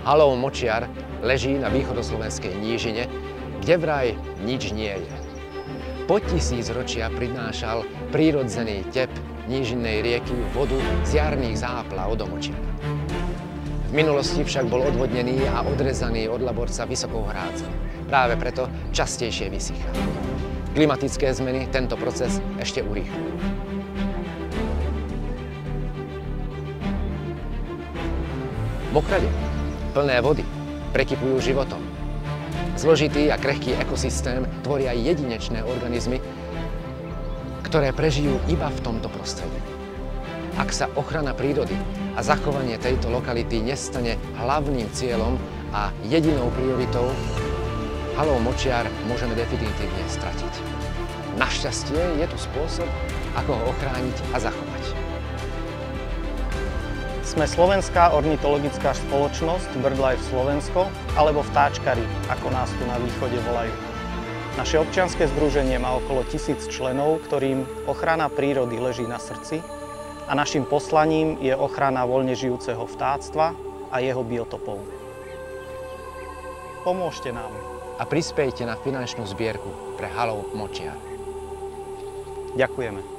Halou Močiar leží na východoslovenskej nížine, kde vraj nič nie je. Po tisícročia prinášal prírodzený tep nížinnej rieky vodu z jarných záplav do Močiara. V minulosti však bol odvodnený a odrezaný od Laborca vysokou hrádzou. Práve preto častejšie vysychá. Klimatické zmeny tento proces ešte urýchľujú. Mokrade, plné vody, prekypujú životom. Zložitý a krehký ekosystém tvoria jedinečné organizmy, ktoré prežijú iba v tomto prostredí. Ak sa ochrana prírody a zachovanie tejto lokality nestane hlavným cieľom a jedinou prioritou, Halou Močiar môžeme definitívne stratiť. Našťastie je tu spôsob, ako ho ochrániť a zachovať. Sme Slovenská ornitologická spoločnosť BirdLife Slovensko alebo vtáčkari, ako nás tu na východe volajú. Naše občianske združenie má okolo 1000 členov, ktorým ochrana prírody leží na srdci a našim poslaním je ochrana voľne žijúceho vtáctva a jeho biotopov. Pomôžte nám. A prispejte na finančnú zbierku pre Halou Močiar. Ďakujeme.